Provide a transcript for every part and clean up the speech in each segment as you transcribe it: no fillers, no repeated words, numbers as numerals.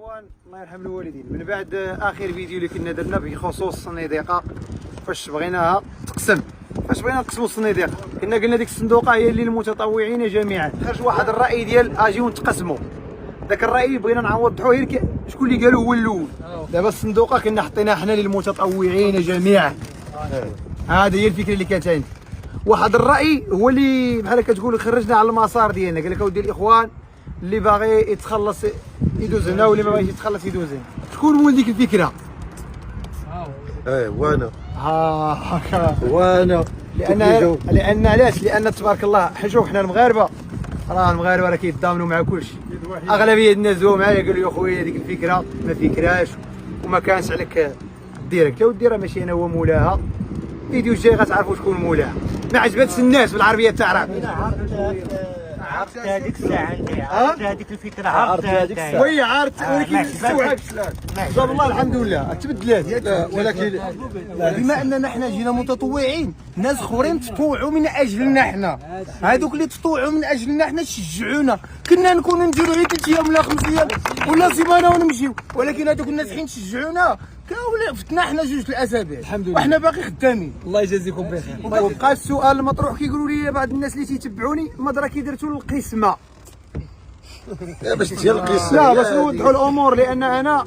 الاخوان الله يرحم الوالدين، من بعد اخر فيديو اللي كنا درنا بخصوص الصنيديقه، فاش بغيناها تقسم، فاش بغينا نقسموا الصنيديقه كنا قلنا ديك الصندوقه هي للمتطوعين جميعا. خرج واحد الراي ديال اجيو نتقسموا، ذاك الراي بغينا نوضحوه غير شكون اللي قالوا هو الاول. دابا الصندوقه كنا حطيناها حنا للمتطوعين جميعا، هذه هي الفكره اللي كانت عندي. واحد الراي هو اللي بحال كتقول خرجنا على المسار ديالنا، قال لك اودي الاخوان اللي باغي يتخلص يدوز هنا واللي ما باغيش يتخلص يدوز هنا. شكون مول ديك الفكره؟ وانا هكا وانا لان علاش؟ لان تبارك الله شوف حنا المغاربه، راه المغاربه راه كيتضامنوا مع كلشي. اغلبيه الناس جاو معايا قالوا لي اخويا ديك الفكره ما فكراش وما كانش عليك ديريكت. يا ودي راه ماشي انا هو مولاها، الفيديو الجاي غتعرفوا شكون مولاها. ما عجبتش الناس بالعربيه تعرف. عرفت هذيك الساعه عندي، عرفت هذيك الفكره، عرفت هذيك الساعه وي عرفت، ولكن ما استوعبتش. جاب الله الحمد لله تبدلات، ولكن بما اننا حنا جينا متطوعين، ناس اخرين تطوعوا من اجلنا حنا، هذوك اللي تطوعوا من اجلنا حنا شجعونا. كنا نكونوا نديروا غير 3 ايام ولا 5 ايام ولا سيمانه ونمشيو، ولكن هذوك الناس حين شجعونا كاولا فتنا حنا 2 الاسابيع الحمد لله وحنا باقي خدامين. الله يجازيكم بخير. وبقى السؤال المطروح كيقولوا لي بعض الناس اللي تيتبعوني مدرا كي درتوا القسمه باش تجي القصه. لا باش نوضحوا الامور، لان انا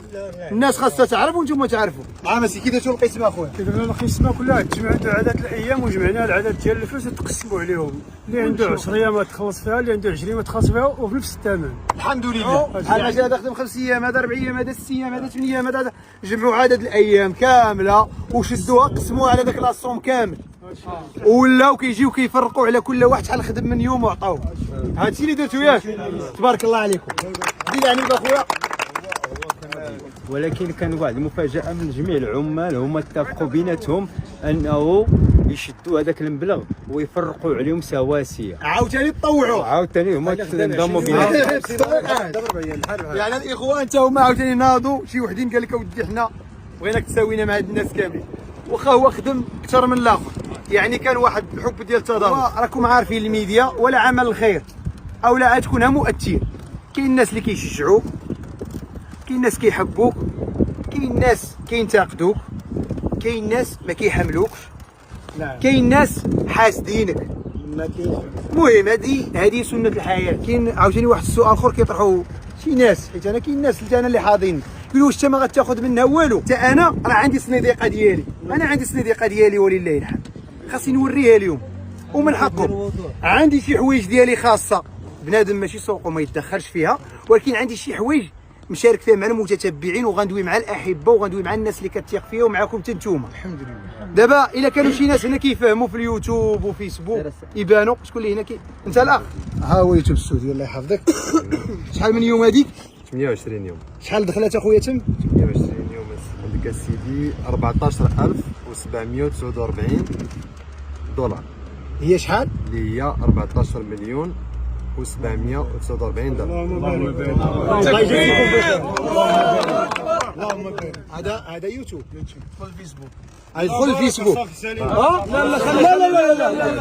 الناس خاصها تعرف وانتم تعرفوا. ماشي كي درتوا القسمه اخويا؟ درنا القسمه كلها، تجمعنا عدد الايام وجمعنا العدد ديال الفلوس وتقسموا عليهم، اللي عنده 10 ايام تخلص فيها، اللي عنده 20 تخلص فيها وبنفس الثمن. الحمد لله. بحال مثلا هذا خدم 5 ايام، هذا 4 ايام، هذا 6 ايام، هذا 8 ايام، هذا جمعوا عدد الايام كامله وشدوها قسموها على ذاك لاصوم كامل، ولاو كيجيو كيفرقوا على كل واحد شحال خدم من يوم وعطاوه. هادشي اللي درتو ياك، تبارك الله عليكم. دير يعني اخويا. ولكن كان واحد المفاجأة من جميع العمال، هما اتفقوا بيناتهم أنه يشدوا هذاك المبلغ ويفرقوا عليهم سواسية. عاوتاني تطوعوا، عاوتاني هما تنضموا بيناتهم. يعني الاخوان حتى هما عاوتاني ناضوا، شي وحدين قال لك اودي حنا بغيناك تساوينا مع هاد الناس كاملين، واخا هو خدم اكثر من الاخر. يعني كان واحد الحب ديال التضامن. راكم عارفين الميديا ولا عمل الخير او لا تكونها مؤثر. كاين الناس اللي كيشجعوك، كاين الناس كيحبوك، كاين الناس كينتقدوك، كاين الناس ما كيحملوكش، كاين الناس حاسدينك. المهم هذه سنه الحياه. كاين عاوتاني واحد السؤال اخر كيطرحوه شي ناس، حيت انا كاين الناس اللي انا اللي حاضرين يقولوا واش انت ما غتاخذ منها والو. حتى انا راه عندي صنيديقه ديالي، انا عندي صنيديقه ديالي ولله الحمد، خاصني نوريها اليوم ومن حقهم. عندي شي حوايج ديالي خاصه، بنادم ماشي سوق وما يتدخلش فيها، ولكن عندي شي حوايج مشارك فيها مع المتتبعين، وغندوي مع الاحبه، وغندوي مع الناس اللي كتثق فيها، ومعكم حتى نتوما. الحمد لله. دابا الا كانوا شي ناس هنا كيفهموا في اليوتيوب وفيسبوك يبانوا. شكون اللي هنا انت الاخ؟ ها هو يوتيوب السعودي الله يحفظك. شحال من يوم هذيك؟ 28 يوم. شحال دخلت اخويا تم؟ 28 يوم عندك اسيدي 14749 دولار. هي شحال؟ اللي هي 14 مليون و749 دولار. الله يجزيكم بخير. اللهم بارك. هذا يوتيوب، دخل الفيسبوك، يدخل الفيسبوك. لا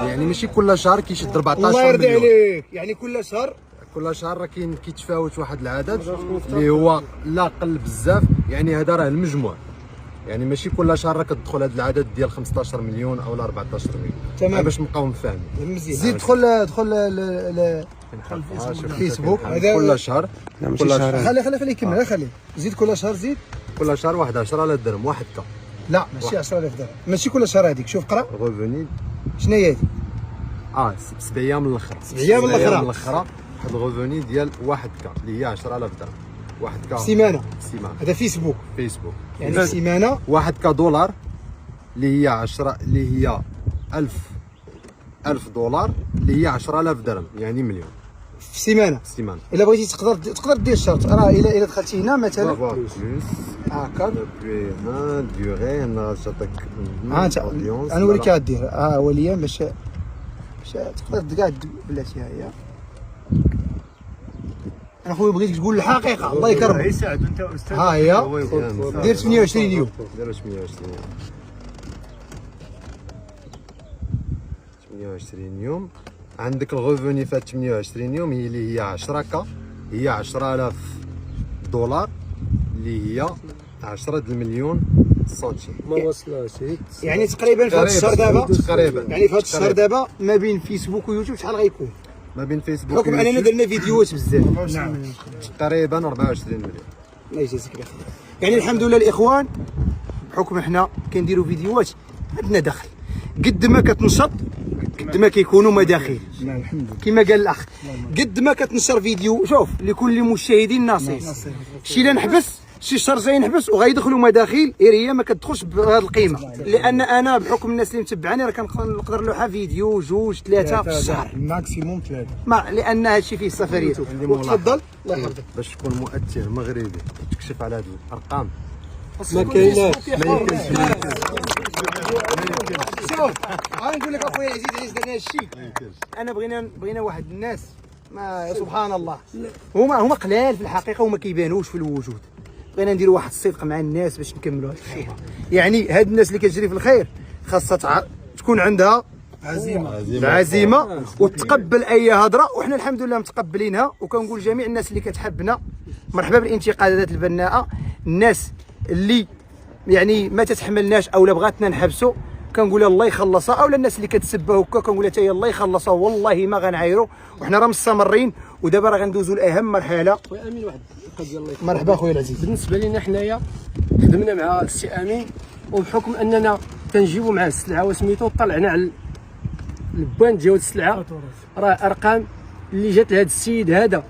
يعني ماشي كل شهر كيشد 14 الله يرضي مليون. عليك. يعني كل شهر راه كيتفاوت واحد العدد اللي هو لا قل بزاف. يعني هذا راه المجموع، يعني ماشي كل شهر راه كتدخل هذا العدد ديال 15 مليون او 14 مليون. تمام. باش نبقاو مفاهمين. زيد دخل الفيسبوك. هذا كل شهر خلي يكمل. خلي زيد كل شهر، زيد كل شهر واحد 10,000 درهم واحد كا. لا ماشي 10,000 درهم، ماشي كل شهر. هذيك شوف قرا غوفوني شنو هي هذه؟ 7 ايام من الاخر. 7 ايام من الاخر. واحد الغوفوني ديال واحد كا اللي هي 10,000 درهم واحد كا سيمانه. سيمانه. هذا فيسبوك يعني إذن سيمانه. واحد كا دولار اللي هي 10 اللي هي 1000 دولار اللي هي 10,000 درهم يعني مليون في سيمانه. الا بغيتي تقدر دير الشرط. راه الا دخلتي هنا مثلا بلوس هاكا هنا ديوري هنا تعطيك انت نوريك كيفاش دير. وليا باش تقدر كاع بلاتي. ها هي انا خويا بغيتك تقول الحقيقه الله يكرمك. يساعد انت استاذ. ها هي دير 28 يوم. دير 28 يوم. عندك الغوفوني فات 28 يوم هي اللي هي 10 كا، هي 10,000 دولار اللي هي 10 المليون سنتيم. ما وصلهاش يعني تقريبا في هذا الشهر دابا تقريبا يعني في هذا الشهر دابا ما بين فيسبوك ويوتيوب شحال غيكون؟ ما بين فيسبوك بحكم اننا درنا فيديوهات بزاف. تقريبا 24 مليون. الله يجازيك بخير. يعني الحمد لله الاخوان بحكم احنا كنديروا فيديوهات عندنا دخل، قد ما كتنشط قد ما كيكونوا مداخيل. كما قال الاخ، قد ما كتنشر فيديو شوف لكل مشاهدين نصيب. شي لا نحبس شي شهر جاي نحبس وغيدخلوا مداخيل غير هي ما كتدخلش بهذه القيمه، لان انا بحكم الناس اللي متبعاني راه كنقدر نلوحها فيديو 2 3 في الشهر ماكسيموم 3. ما لان هادشي فيه السفريات. تفضل الله يحفظك. باش تكون مؤثر مغربي تكشف على هذه الارقام ما كايناش شوف غنقول لك اخويا العزيز علاش درنا هذا الشيء. انا بغينا واحد الناس ما سبحان الله هما قلال في الحقيقه وما كيبانوش في الوجود. بغينا نديروا واحد الصدق مع الناس باش نكملوا هذا الشيء. يعني هاد الناس اللي كتجري في الخير خاصها تكون عندها عزيمه وتقبل اي هضره، وحنا الحمد لله متقبلينها. وكنقول جميع الناس اللي كتحبنا مرحبا بالانتقادات البناءه. الناس اللي يعني ما تتحملناش او لا بغاتنا نحبسوا كنقول الله يخلصها، اولا الناس اللي كتسبها هكا كنقول حتى هي الله يخلصها والله ما غنعايروا. وحنا راه مستمرين ودابا راه غندوزوا لاهم مرحله. خويا امين واحد القضيه الله يخليك. مرحبا خويا العزيز. بالنسبه لنا حنايا خدمنا مع السي امين، وبحكم اننا كنجيبوا معاه السلعه وسميتو طلعنا على البوان ديال السلعه راه ارقام اللي جات لهذا السيد هذا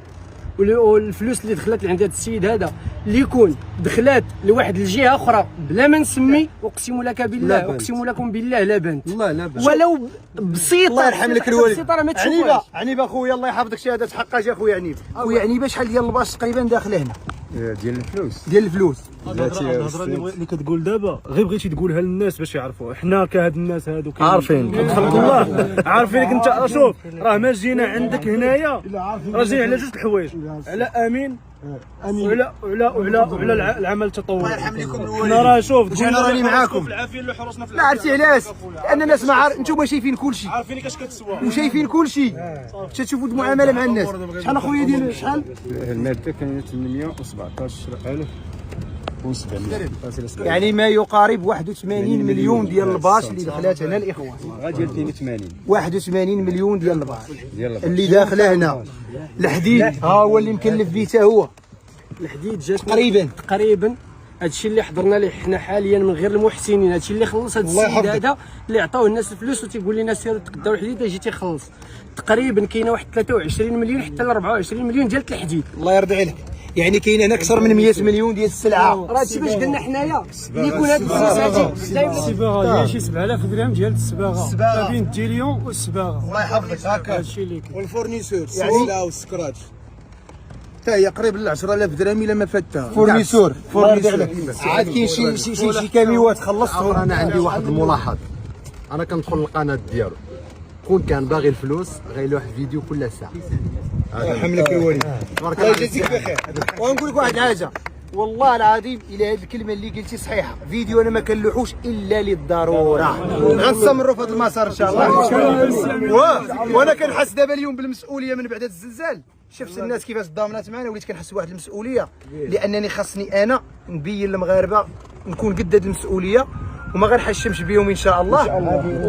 والفلوس اللي دخلت لعند هذا السيد هذا اللي يكون دخلات لواحد الجهه اخرى بلا ما نسمي، اقسم لك بالله اقسم لكم بالله لا بنت والله لا بنت ولو بسيطه. الله يرحم لك الوالد. بسيطه راه ما عنيبه تشوفهاش. عنيبه خويا الله يحفظك شهاده حق اجي اخويا عنيبه. خويا عنيبه شحال ديال الباش تقريبا داخله هنا ديال الفلوس ديال الفلوس؟ الهضره اللي كتقول دابا غير بغيتي تقولها للناس باش يعرفوا حنا كهاد الناس هادو عارفين خلق الله عارفينك انت. شوف راه ما جينا عندك هنايا راه جينا على جوج الحوايج، على امين وعلى العمل التطوعي. الله يرحم لكم الوالد. حنا راه شوف انا راني معاكم. العافيه اللي حرسنا في لا عرفتي علاش؟ لان الناس ما عارف انتم شايفين كل شيء عارفينك اش كتسوى وشايفين كل شيء. تشوفوا المعامله مع الناس. شحال اخويا ديال شحال؟ الماده كانت 817,700 يعني ما يقارب 81 مليون ديال الباش اللي دخلات هنا الاخوان. غادي 82 81 مليون ديال الباش اللي داخله هنا. الحديد ها هو اللي مكلف به حتى هو. الحديد جات تقريبا هادشي اللي حضرنا ليه حنا حاليا من غير المحسنين. هادشي اللي خلص هاد السيد هذا اللي عطاوه الناس الفلوس وتيقول لنا سيروا تقداو الحديد اجي تيخلص. تقريبا كاينه واحد 23 مليون حتى ل 24 مليون ديال الحديد. الله يرضي عليك. يعني كاين هنا اكثر من 100 مليون ديال السلعه. راه هادشي باش قلنا حنايا اللي يكون هاد السلسله الصباغه هي شي 7000 درهم ديال الصباغه ما بين الديليون والصباغه. الله يحفظك هكا. هادشي اللي كاين. والفورنيسور السلسله والسكراتش حتى هي قريب ل 10,000 درهم الا ما فاتها. فورنيسور عاد كاين شي كاميوات خلصتهم. انا عندي واحد الملاحظه. انا كندخل القناه ديالو كون كان باغي الفلوس غيلوح فيديو كل ساعه. الله يرحم لك الوالد. الله يجازيك بخير. ونقول لك واحد الحاجه والله العظيم الى هذه الكلمه اللي قلتي صحيحه. فيديو انا ما كنلوحوش الا للضروره. غنستمروا في هذا المسار ان شاء الله. وانا كنحس دابا اليوم بالمسؤوليه من بعد هذا الزلزال. شفت الناس كيفاش ضامنات معنا وليت كنحس بواحد المسؤوليه لانني خاصني انا نبين للمغاربه نكون قد هذه المسؤوليه وما غنحشمش بهم ان شاء الله.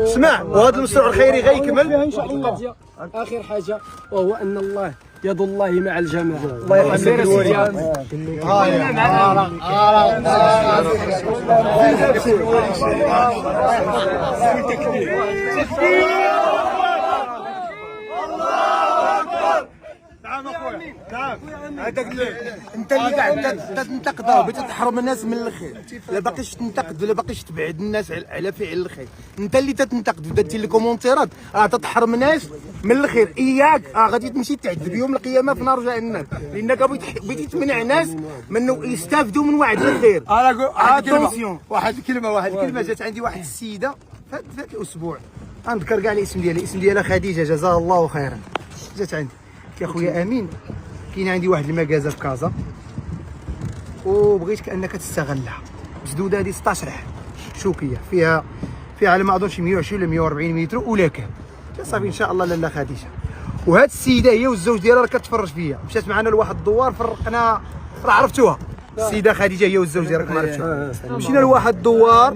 اسمع وهذا المشروع الخيري غيكمل ان شاء الله. اخر حاجه وهو ان الله يد الله مع الجماعه. الله يرحم لك الوالد. هذاك انت اللي قاعد تنتقدها وبغيتي تحرم الناس من الخير. لا باقيش تنتقد ولا باقيش تبعد الناس على فعل الخير. انت اللي تتنتقد ودرتي لي كومونتيرات تتحرم الناس من الخير. اياك غادي تمشي تعذب يوم القيامه في نار جهنم لانك بغيتي تمنع الناس منه يستافدوا من وعد الخير. واحد الكلمه جات عندي واحد السيده في هذا الاسبوع غنذكر كاع الاسم ديالها خديجه جزاها الله خيرا. جات عندي يا خويا امين كاين عندي واحد المكازه في كازا وبغيتك انك تستغلها. مسدوده هذه 16 عام شوكيه فيها على ما اظن شي 120 ولا 140 متر ولا كام. صافي ان شاء الله لاله خديجه. وهاد السيده هي والزوج ديالها راه كتفرج فيا مشات معنا لواحد الدوار فرقنا راه عرفتوها السيده خديجه هي والزوج ديالك ما عرفتش. مشينا لواحد الدوار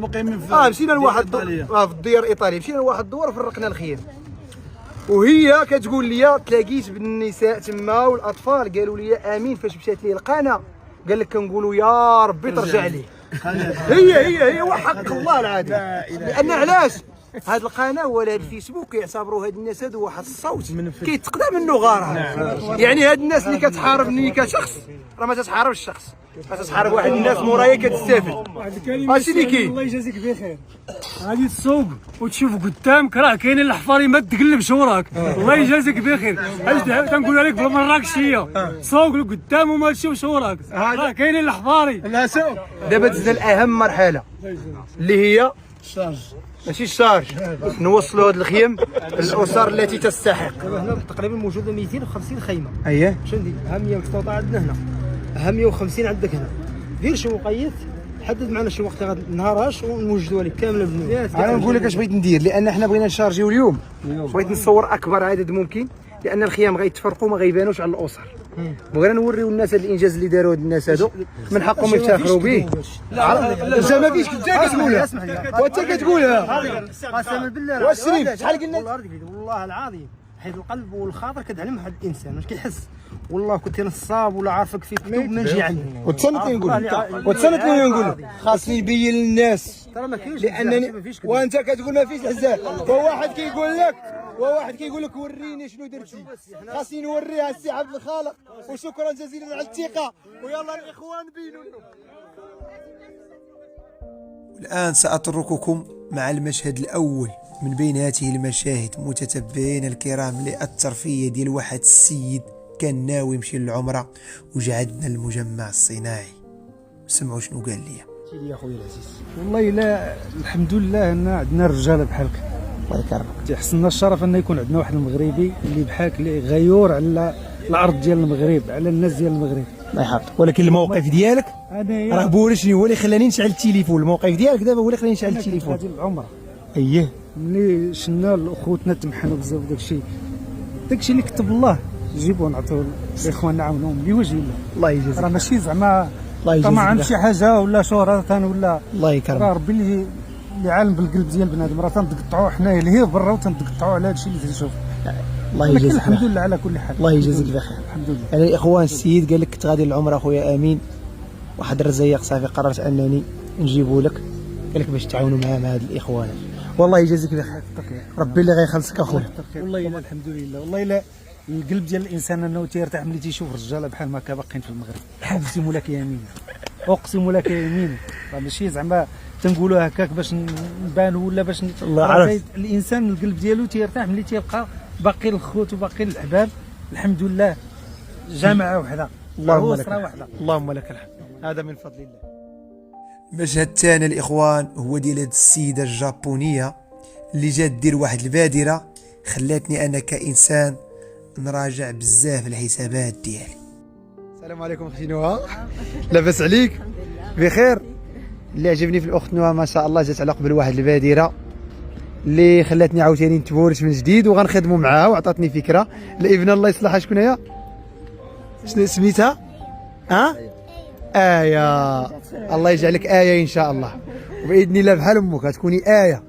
مشينا لواحد في الديار الايطالي، مشينا لواحد الدوار وفرقنا الخيام، وهي كتقول لي تلاقيت بالنساء تما والاطفال قالوا لي امين فاش مشات لي القناه قال لك كنقولوا يا ربي ترجع لي. هي وحق الله العظيم. لان علاش هاد القناه ولا الفيسبوك كيعتبروا هاد الناس هادو واحد الصوت كيتقدى منه غاره. يعني هاد الناس اللي كتحاربني كشخص راه ما تتحاربش الشخص، تتحارب واحد الناس مورايا كتستافد. واحد الكلمه هادشي اللي كاين. الله يجازيك بخير. غادي تسوق وتشوف قدامك راه كاينين الحفاري ما تقلبش وراك. الله يجازيك بخير. علاش تنقول عليك بالمراكشيه سوق لقدام وما تشوفش وراك، راه كاينين الحفاري. لا سوق. دابا دزنا لاهم مرحله اللي هي ماشي الشارج، نوصلوا هاد الخيم للاسر التي تستحق. هنا تقريبا موجوده 250 خيمه. اييه شندي ها 100 مقطوطه عندنا هنا، ها 150 عندك هنا. دير شي مقيت حدد معنا شي وقت نهارهاش ونوجدوها لك كامله بالنوع. انا نقول لك اش بغيت ندير، لان حنا بغينا نشارجيو اليوم، بغيت نصور اكبر عدد ممكن لان الخيام غيتفرقوا ما غيبانوش على الاسر. بغينا نوريو الناس هذا الانجاز اللي داروا هاد الناس هادو من حقهم يفتخروا به. انت ما فيش انت كتقولها وانت كتقولها قسما بالله واش شريف شحال قلنا والله العظيم حيت القلب والخاطر كتعلم واحد الانسان واش كيحس. والله كنت نصاب ولا عارفك في كتب ما نجي عنه. وتسنتني نقول خاصني يبين للناس ترى ما كاينش لانني وانت كتقول ما فيش الحزاب، وواحد كيقول لك وريني شنو درتي. خاصني نوريها السي عبد الخالق. وشكرا جزيلا على الثقه، ويلا الاخوان بينوا. الان ساترككم مع المشهد الاول من بين هذه المشاهد متتبعين الكرام للترفيه ديال واحد السيد كان ناوي يمشي للعمره وجا عندنا المجمع الصناعي. سمعوا شنو قال لي. يا خويا العزيز والله لا الحمد لله ان عندنا رجاله بحالك. الله يكرمك. تيحسنا الشرف ان يكون عندنا واحد المغربي اللي بحالك اللي غيور على الارض ديال المغرب، على الناس ديال المغرب. الله يحفظك. ولكن الموقف ديالك راه بورشني هو اللي خلاني نشعل التليفون. الموقف ديالك دابا هو اللي خلاني نشعل التليفون. هذه العمره اييه ملي شنا خوتنا تمحنوا بزاف داكشي اللي كتب الله جيبوا نعطيو لاخواننا عاونوهم لوجه الله. الله يجازيك. راه ماشي زعما الله يجازيك طمعا شي حاجه ولا شهره ولا. الله يكرمك. راه ربي اللي عالم بالقلب ديال بنادم، راه تنقطعوا حنايا لهيه برا وتنقطعوا على هادشي اللي تنشوف. الله يجازيك. الحمد لله على كل حال. الله يجازيك بخير. الحمد لله. يعني الاخوان السيد قال لك كنت غادي للعمره اخويا امين، واحد الرزايق صافي قررت انني نجيبو لك، قال لك باش تعاونوا مع هاد الاخوان. والله يجازيك بخير. ربي اللي غيخلصك اخويا. والله الا الحمد لله. والله الا القلب ديال الانسان انه تيرتاح ملي تيشوف رجاله بحال ما باقيين في المغرب. اقسم لك يمين، اقسم لك يمين. راه ماشي زعما تنقولوا هكاك باش نبانوا ولا باش الله عارف. الانسان القلب ديالو تيرتاح ملي تيلقى باقي الخوت وباقي الاحباب. الحمد لله جامعه وحده، اللهم لك اسره وحده. اللهم لك الحمد. هذا من فضل الله. المشهد الثاني الاخوان هو ديال هاد السيده الجابونيه اللي جات دير واحد البادره خلاتني انا كانسان نراجع بزاف الحسابات ديالي. السلام عليكم اختي نهى. لاباس عليك؟ بخير. اللي عجبني في الاخت نهى ما شاء الله جات على قبل واحد البادره اللي خلاتني عاوتاني نتبورش من جديد وغنخدموا معاها، وعطاتني فكره. الابنه الله يصلحها شكون هي؟ شنو سميتها؟ آية. الله يجعلك آية إن شاء الله، وبإذن الله بحال أمك غتكوني آية،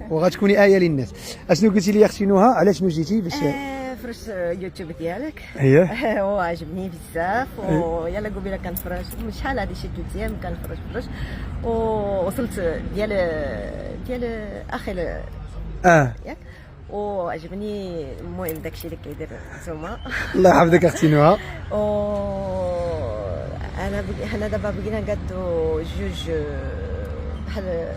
وغتكوني آية للناس. أشنو قلتي لي أختي نهى؟ على شنو جيتي باش فرش يوتيوب ديالك؟ اييه وعجبني بزاف، ويلا قبيله كنفرج شحال هادي شي 2 ايام كنفرج ووصلت ديال اخر ياك، وعجبني المهم داكشي اللي كيدير نتوما. الله يحفظك اختي نهى. انا دابا بغينا نقادو جوج بحال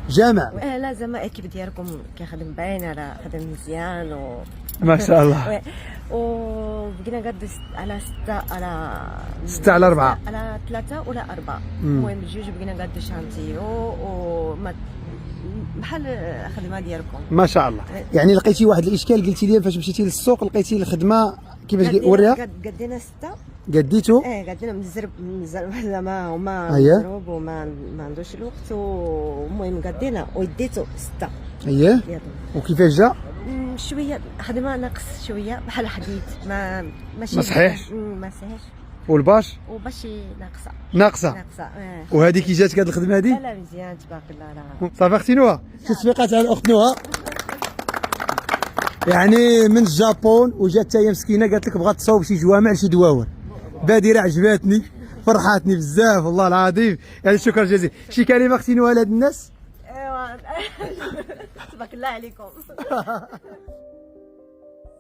جامع. لا زعما الاكيب ديالكم كيخدم باين، راه خدم مزيان ما شاء الله. وبغينا نقادو على 6 على 4 على 3 ولا 4. المهم جوج بغينا نقادو شانتيو وما بحال الخدمه ديالكم. ما شاء الله. يعني لقيتي واحد الاشكال قلتي لي فاش مشيتي للسوق لقيتي الخدمه كيفاش وريها؟ قدينا 6. قديتو؟ قدينا مزرب زعما هما مزروب وما عندوش الوقت، والمهم قدينا وديتو 6. اييه. وكيفاش جا؟ شويه خدمه ناقص شويه بحال حديد، ماشي ما صحيحش. ما صحيحش. والباش وباش ناقصه ناقصه. ناقصه. وهذه كي جاتك هذه الخدمه هذه؟ لا لا مزيان تبارك الله. لا صافي اختي نوى تصفيقات على الاخت نوى يعني من الجابون وجات هي مسكينه قالت لك بغات تصاوب شي جوامع شي دواور. بادره عجباتني فرحاتني بزاف والله العظيم يعني شكرا جزيلا. شي كلمه اختي نوى لهاد الناس؟ ايوا تبارك الله عليكم.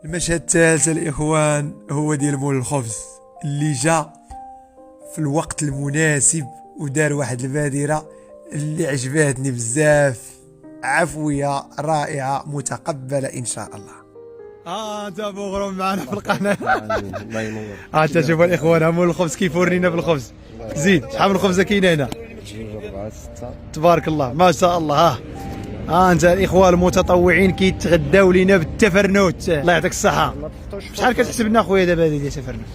المشهد الثالث الاخوان هو ديال مول الخبز اللي جا في الوقت المناسب ودار واحد البادره اللي عجباتني بزاف، عفويه رائعه متقبله ان شاء الله. انت مغرم معنا في القناه. الله ينور. انت شوف الاخوان مول الخبز كيفورنينا بالخبز. زيد شحال من خبزه كاينه هنا؟ 4 6 تبارك الله ما شاء الله. انت الاخوان المتطوعين كيتغداو لينا بالتفرنوت. الله يعطيك الصحه. شحال كتحسب لنا خويا دابا هذه ديال تفرنوت؟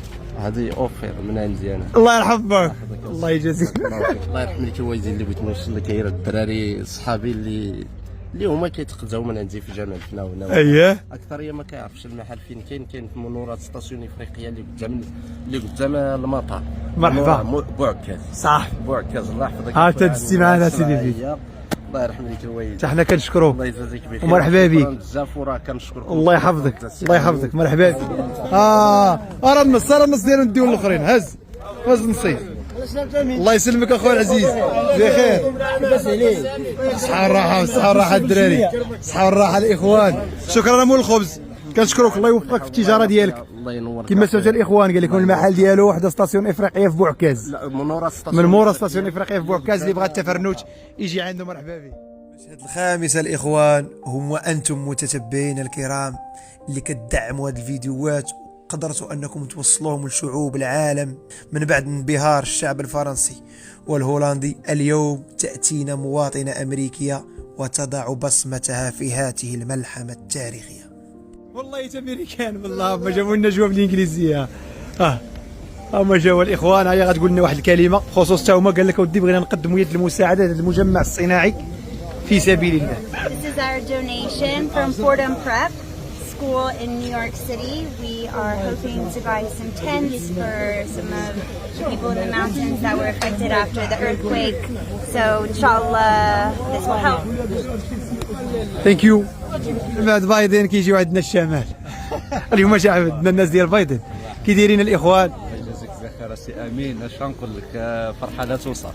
هذه اوفر من عندي انا. الله يرحم بك الله يجازيك. الله يرحم لك الوالدين اللي بغيت نوصل لك هي الدراري صحابي اللي هما كيتقداو من عندي في جامع الفنا هنا. اييه اكثريه ما كيعرفش المحل فين كاين في منورات ستاسيون افريقيا اللي قدام المطار. مرحبا بوعكاز. صح بوعكاز الله يحفظك. ها تدسي معنا سيدي فيك. الله يرحم لك الوالدين. حنا كنشكروك. الله يجازيك بخير ومرحبا بك بزاف وراه كنشكركم. الله يحفظك الله يحفظك مرحبا بك. راه النص ديالو نديو الاخرين. هز نصيف. الله يسلمك اخويا العزيز بخير. صحة الراحة وصحة الراحة الدراري صحة الراحة الاخوان. شكرا مول الخبز كنشكروك الله يوفقك في التجارة ديالك. الله ينور. كما سمعت الاخوان قال لكم المحل ديالو وحده ستاسيون افريقيه في بوعكاز. لا منورة ستاسيون من مورا ستاسيون افريقيه في بوعكاز اللي بغى التفرنوت يجي عنده مرحبا به. المشهد الخامس الاخوان هم وانتم متتبعين الكرام اللي كتدعموا هذه الفيديوهات قدرتوا انكم توصلوهم لشعوب العالم من بعد انبهار الشعب الفرنسي والهولندي. اليوم تاتينا مواطنه امريكيه وتضع بصمتها في هذه الملحمه التاريخيه. والله امريكان والله ما جابوا لنا جواب بالانجليزيه. هما جاوا الاخوان. هيا غتقول لنا واحد الكلمه بخصوص تا هما قال لك اودي بغينا نقدموا يد المساعده لهذا المجمع الصناعي في سبيل الله. This is our donation from Fordham Prep School in New York City. We are hoping to buy some tents for some of the people in the mountains that were affected after the earthquake. So inshallah this will help. Thank you. بعد بايدن كيجيو عندنا الشمال. اليوم جا عندنا الناس ديال بايدن كي دايرين الاخوان. يجازيك بخير سي امين. اش غنقول لك فرحه لا توصف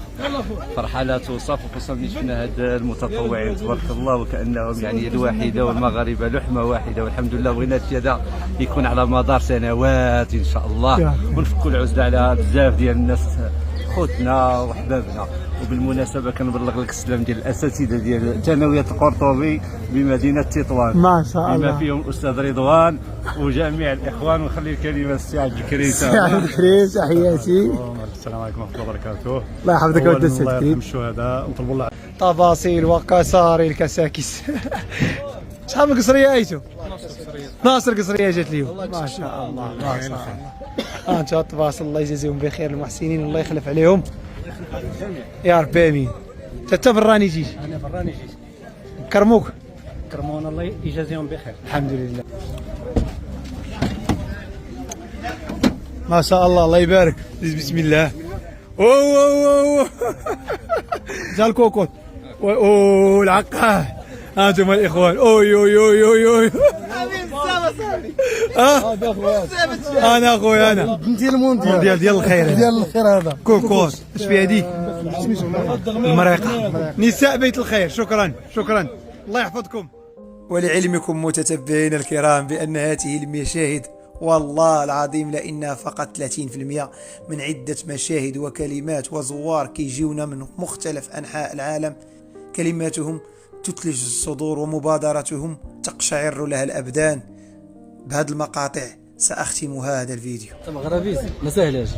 فرحه لا توصف وخصوصا ملي شفنا هاد المتطوعين تبارك الله وكانهم يعني يد واحده والمغاربه لحمه واحده والحمد لله. بغينا هادشي هذا يكون على مدار سنوات ان شاء الله ونفكوا العزله على بزاف ديال الناس خوتنا وحبابنا. وبالمناسبه كنبلغ لك السلام ديال الاساتذه ديال ثانويه القرطبي بمدينه تطوان ما شاء الله بما فيهم الاستاذ رضوان وجميع الاخوان. ونخلي الكلمه للسي عبد الكريم. سي عبد الكريم تحياتي. السلام عليكم ورحمه الله وبركاته. الله يحفظك ودي السي الله الكريم. يرحم الشهداء ونطلبوا الله تفاصيل وكساري الكساكس. شحال من قصريه ايتو؟ 12 قصريه جات اليوم ما شاء الله ما شاء الله. انت التواصل الله يجازيهم بخير المحسنين والله يخلف عليهم يا ربي امين. انت براني جيت. انا براني جيت. كرموك كرمونا الله يجازيهم بخير. الحمد لله ما شاء الله الله يبارك. بسم الله. اوه جا الكوكوت. اوه العقاد. انتم الاخوان. اوي اوي اوي اوي اوي. انا اخويا انا ديال المونديال ديال الخير ديال الخير هذا كوكوت. اش فيها هذيك؟ المريقه. نساء بيت الخير. شكرا الله يحفظكم. ولعلمكم متتبعين الكرام بان هذه المشاهد والله العظيم لانها فقط 30% من عده مشاهد وكلمات وزوار كيجيونا من مختلف انحاء العالم. كلماتهم تثلج الصدور ومبادرتهم تقشعر لها الابدان. بهذه المقاطع ساختم هذا الفيديو. مغربي ما سهلاش.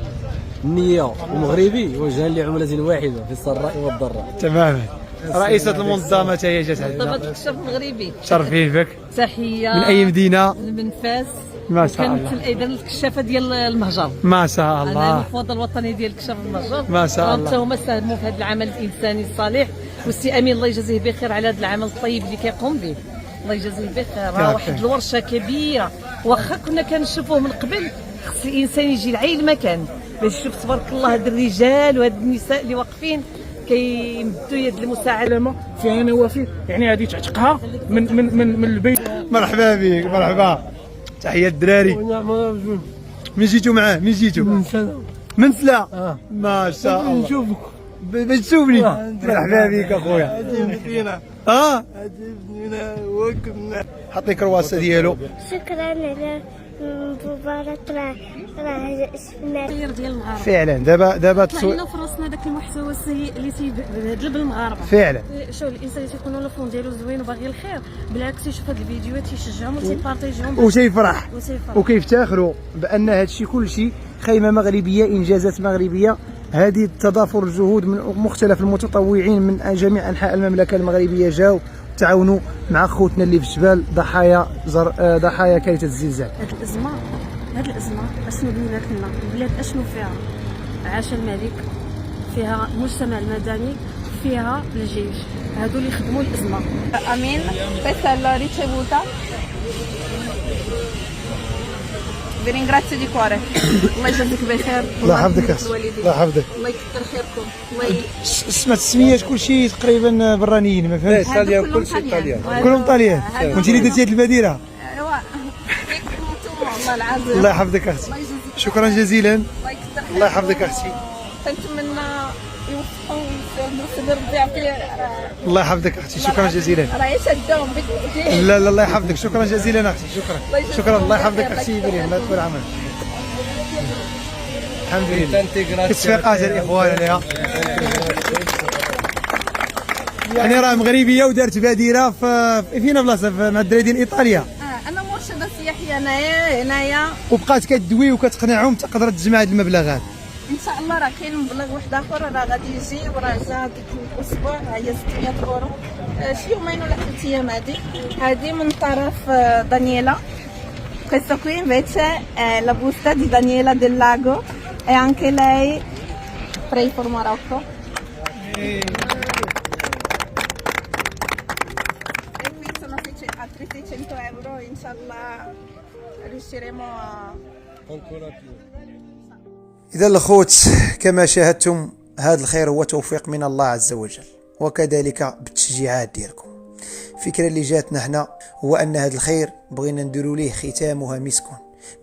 النية ومغربي وجهان لعملة واحدة في السراء والضراء. تماما. رئيسة المنظمة هي جات عندنا. منظمة الكشاف المغربي. شرفين بك. تحية. من أي مدينة؟ من فاس. ما شاء الله. كانت ايضا الكشافة ديال المهجر. ما شاء الله. انا المفوض الوطني ديال الكشاف المهجر. ما شاء الله. هما ساهموا في هذا العمل الانساني الصالح والسي امين الله يجازيه بخير على هذا العمل الطيب اللي كيقوم به. الله يجازيه بخير. راه واحد الورشة كبيرة واخا كنا كنشوفوه من قبل خص الانسان يجي لعين المكان. باش شفت تبارك الله هاد الرجال وهاد النساء اللي واقفين كيمدوا يد المساعده فيها نوافذ، يعني غادي تعتقها من البيت. مرحبا بك، مرحبا، تحية الدراري. من جيتوا معاه؟ من جيتوا؟ من سلا. ما شاء الله. نشوفك باش تشوفني. مرحبا بك اخويا. حط لي كرواسه ديالو. شكرا على مباراة راه شفنا التغيير ديال المغاربه فعلا. دابا طلعنا في راسنا داك المحتوى السيء اللي تيبهدل بالمغاربه فعلا. شوف الانسان تيكون له فون ديالو زوين وباغي الخير، بالعكس يشوف هاد الفيديوهات تيشجعهم وتيبارطيجيهم وتيفرح وكيفتخروا بان هذا الشيء كلشي خيمه مغربيه، انجازات مغربيه. هذه تضافر الجهود من مختلف المتطوعين من جميع انحاء المملكه المغربيه جاوا تعاونوا مع خوتنا اللي في الجبال ضحايا كارثه الزلزال. هاد الازمه اشنو بنينات لنا البلاد، اشنو فيها؟ عاش الملك، فيها المجتمع المدني، فيها الجيش، هادو اللي خدموا الازمه. امين questa ricevuta vi ringrazio di cuore. الله يجازيك بخير. الله يحفظك اختي، الله يحفظك، الله يكثر خيركم. الله سمعت السميات كلشي تقريبا برانيين، ما فهمتش. طاليان، كلشي طاليان، كلهم طاليان. وانت اللي درتي هاد المدينه. ايوا والله العظيم. الله يحفظك اختي، شكرا جزيلا. الله يحفظك اختي. كنتمنى يوفقوا في ربي يعطي. الله يحفظك اختي، شكرا جزيلا. راه يشدهم لا الله يحفظك، شكرا جزيلا اختي، شكرا. الله يحفظك اختي بريم، لا تقول عمل. الحمد لله. تصفيقات الاخوان عليها. يعني راه مغربيه ودارت بادره فينا بلاصه مع الدراري ديال ايطاليا. انا مرشده سياحيه هنايا وبقات كدوي وكتقنعهم تقدر تجمع هاد المبلغات. ان شاء الله راه كاين مبلغ واحد اخر راه غادي يجي وراه جا ديك الاسبوع هي 600 اورو شي يومين ولا 3 ايام. هذه من طرف دانييلا. Questo qui invece è la busta di Daniela del Lago e anche lei pray for Morocco. E qui sono altri 600 euro, inshallah riusciremo a ancora più. إذا الأخوت كما شاهدتم هذا الخير هو توفيق من الله عز وجل، وكذلك بالتشجيعات ديالكم. الفكرة اللي جاتنا حنا هو أن هذا الخير بغينا نديروا ليه ختامها مسك،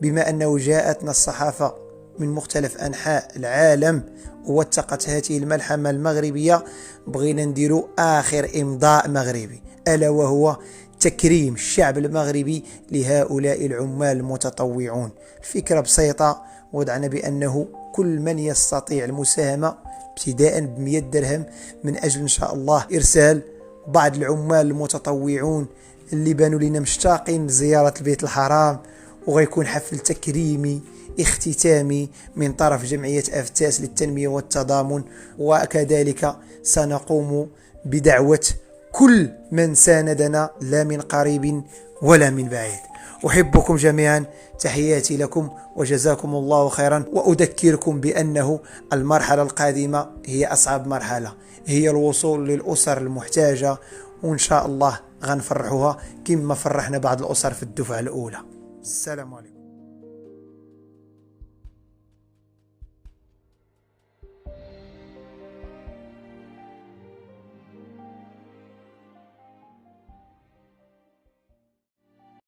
بما أنه جاءتنا الصحافة من مختلف أنحاء العالم ووثقت هذه الملحمة المغربية، بغينا نديروا آخر إمضاء مغربي، ألا وهو تكريم الشعب المغربي لهؤلاء العمال المتطوعون. الفكرة بسيطة، وضعنا بأنه كل من يستطيع المساهمة ابتداء ب100 درهم من أجل إن شاء الله إرسال بعض العمال المتطوعون اللي بانوا لنا مشتاقين لزيارة البيت الحرام، وغيكون حفل تكريمي اختتامي من طرف جمعية أفتاس للتنمية والتضامن. وكذلك سنقوم بدعوة كل من ساندنا لا من قريب ولا من بعيد. أحبكم جميعا، تحياتي لكم وجزاكم الله خيرا. وأذكركم بأنه المرحلة القادمة هي أصعب مرحلة، هي الوصول للأسر المحتاجة، وإن شاء الله غنفرحوها كما فرحنا بعض الأسر في الدفعة الأولى. السلام عليكم.